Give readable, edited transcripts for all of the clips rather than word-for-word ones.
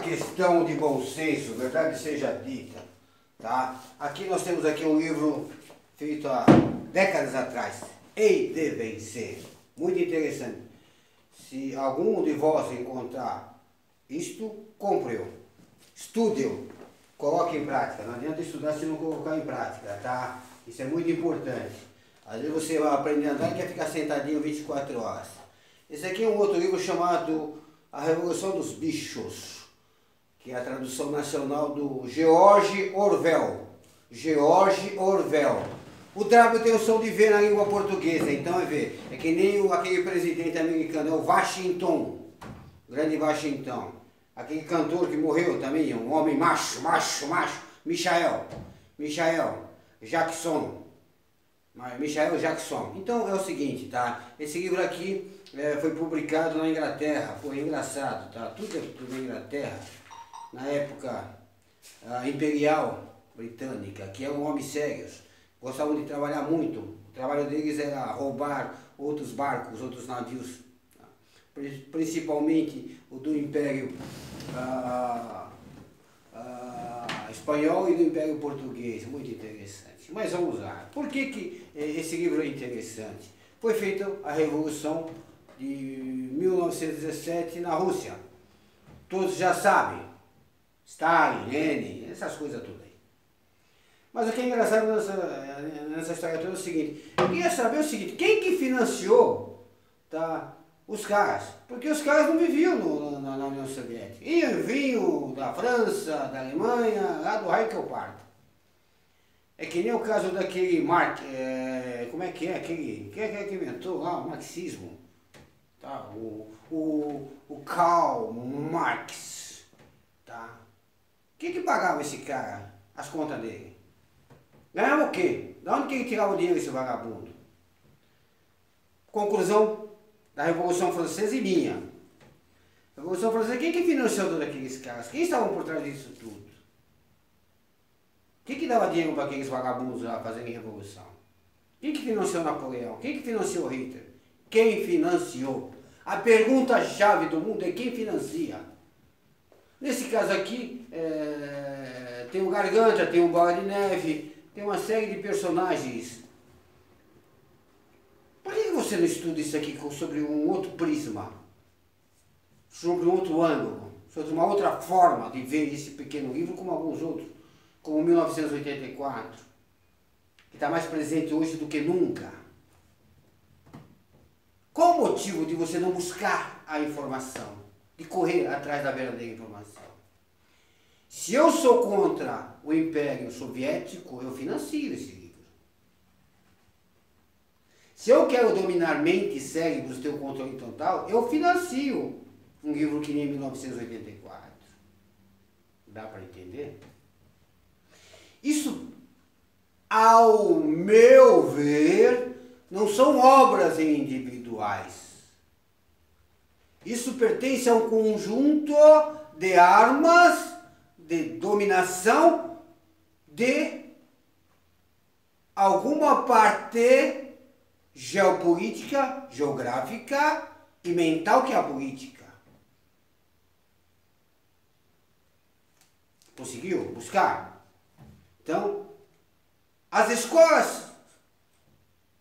questão de bom senso, verdade seja dita, tá? Aqui nós temos aqui um livro feito há décadas atrás, Hei de Vencer, muito interessante. Se algum de vós encontrar isto, compre-o, estude-o, coloque em prática. Não adianta estudar se não colocar em prática, tá? Isso é muito importante. Às vezes você vai aprender a andar e quer ficar sentadinho 24 horas. Esse aqui é um outro livro chamado A Revolução dos Bichos, que é a tradução nacional do George Orwell. George Orwell. O W tem o som de V na língua portuguesa, então é V. É que nem aquele presidente americano, é o Washington, grande Washington. Aquele cantor que morreu também, um homem macho, Michael Jackson. Michael Jackson. Então é o seguinte, tá? Esse livro aqui foi publicado na Inglaterra, foi engraçado, tá? Tudo é na Inglaterra, na época imperial britânica, que eram homens sérios. Gostavam de trabalhar muito. O trabalho deles era roubar outros barcos, outros navios, tá? Principalmente o do Império Espanhol e do Império Português. Muito interessante. Mas vamos lá. Por que esse livro é interessante? Foi feita a Revolução de 1917 na Rússia. Todos já sabem. Stalin, Lenin, essas coisas todas aí. Mas o que é engraçado nessa história toda é o seguinte, eu queria saber o seguinte, quem que financiou, tá, os caras? Porque os caras não viviam na União Soviética, vinham da França, da Alemanha, lá do raio que eu parto. É que nem o caso daquele Marx, como é que é, aquele que inventou lá o marxismo, tá? O Karl Marx, tá? Quem que pagava esse cara, as contas dele? Ganhava o quê? De onde que ele tirava o dinheiro, esse vagabundo? Conclusão da Revolução Francesa e minha. A Revolução Francesa, quem que financiou todos aqueles caras? Quem estavam por trás disso tudo? Quem que dava dinheiro para aqueles vagabundos lá fazerem revolução? Quem que financiou Napoleão? Quem que financiou Hitler? Quem financiou? A pergunta-chave do mundo é quem financia. Nesse caso aqui, tem o Garganta, tem o Bola de Neve, tem uma série de personagens. Por que você não estuda isso aqui sobre um outro prisma? Sobre um outro ângulo? Sobre uma outra forma de ver esse pequeno livro, como alguns outros? Como 1984, que está mais presente hoje do que nunca. Qual o motivo de você não buscar a informação? De correr atrás da verdadeira informação? Se eu sou contra o Império Soviético, eu financio esse livro. Se eu quero dominar mente e cérebros, ter o controle total, eu financio um livro que nem 1984. Dá para entender? Isso, ao meu ver, não são obras individuais. Isso pertence a um conjunto de armas de dominação de alguma parte geopolítica, geográfica e mental que é a política. Conseguiu buscar? Então, as escolas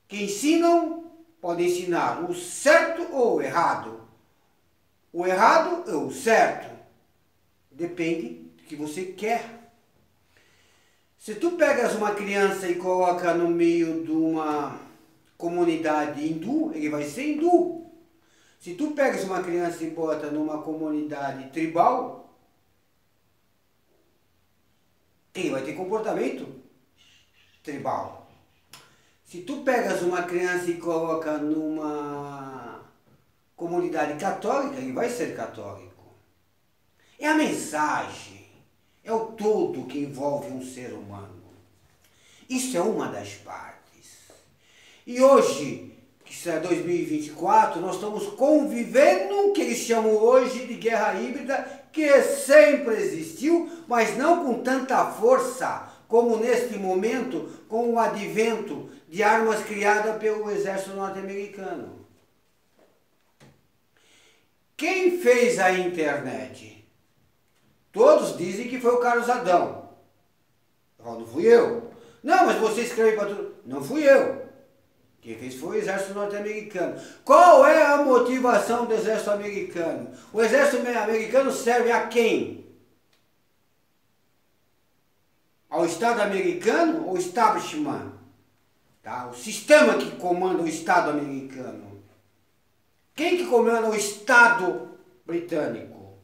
que ensinam podem ensinar o certo ou o errado. O errado ou o certo. Depende do que você quer. Se tu pegas uma criança e coloca no meio de uma comunidade hindu, ele vai ser hindu. Se tu pegas uma criança e bota numa comunidade tribal, ele vai ter comportamento tribal. Se tu pegas uma criança e coloca numa comunidade católica, ele vai ser católico. É a mensagem, é o todo que envolve um ser humano. Isso é uma das partes. E hoje, que é 2024, nós estamos convivendo, que eles chamam hoje de guerra híbrida, que sempre existiu, mas não com tanta força como neste momento, com o advento de armas criadas pelo exército norte-americano. Quem fez a internet? Todos dizem que foi o Carlos Adão. Eu falo, não fui eu. Não, mas você escreve para tudo. Não fui eu. Quem fez foi o exército norte-americano. Qual é a motivação do exército americano? O exército americano serve a quem? Ao Estado americano ou establishment? Tá? O sistema que comanda o Estado americano. Quem que comanda o Estado britânico?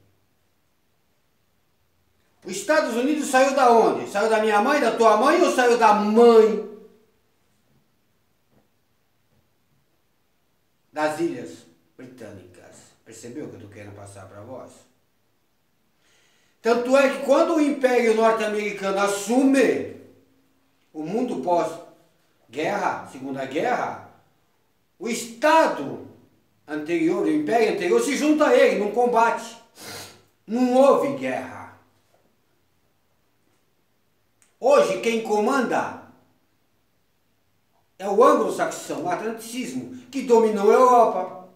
Os Estados Unidos saiu da onde? Saiu da minha mãe, da tua mãe ou saiu da mãe das Ilhas Britânicas? Percebeu o que eu estou querendo passar para vós? Tanto é que quando o Império Norte-Americano assume o mundo pós-guerra, Segunda Guerra, o Estado anterior, o Império anterior, se junta a ele num combate. Não houve guerra. Hoje quem comanda é o anglo-saxão, o atlanticismo, que dominou a Europa.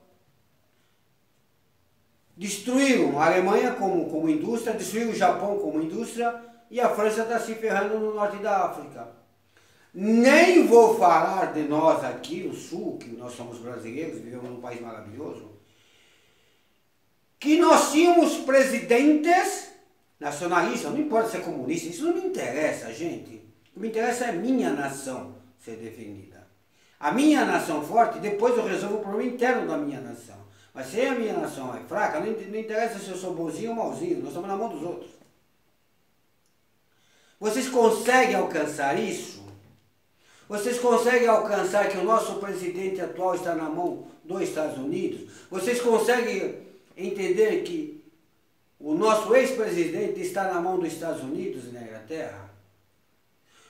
Destruíram a Alemanha como indústria, destruíram o Japão como indústria e a França está se ferrando no norte da África. Nem vou falar de nós aqui no sul, que nós somos brasileiros, vivemos num país maravilhoso, que nós tínhamos presidentes nacionalistas, não importa se é comunista, isso não me interessa, gente. O que me interessa é a minha nação ser defendida. A minha nação forte, depois eu resolvo o problema interno da minha nação. Mas se a minha nação é fraca, não interessa se eu sou bonzinho ou malzinho, nós estamos na mão dos outros. Vocês conseguem alcançar isso? Vocês conseguem alcançar que o nosso presidente atual está na mão dos Estados Unidos? Vocês conseguem entender que o nosso ex-presidente está na mão dos Estados Unidos e na Inglaterra?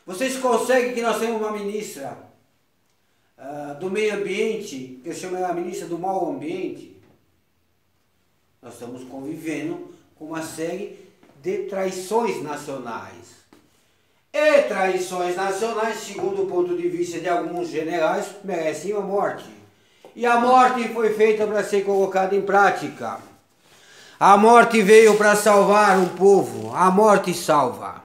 Vocês conseguem que nós temos uma ministra do meio ambiente, que eu chamo ela ministra do mau ambiente? Nós estamos convivendo com uma série de traições nacionais. E traições nacionais, segundo o ponto de vista de alguns generais, merecem a morte. E a morte foi feita para ser colocada em prática. A morte veio para salvar um povo. A morte salva.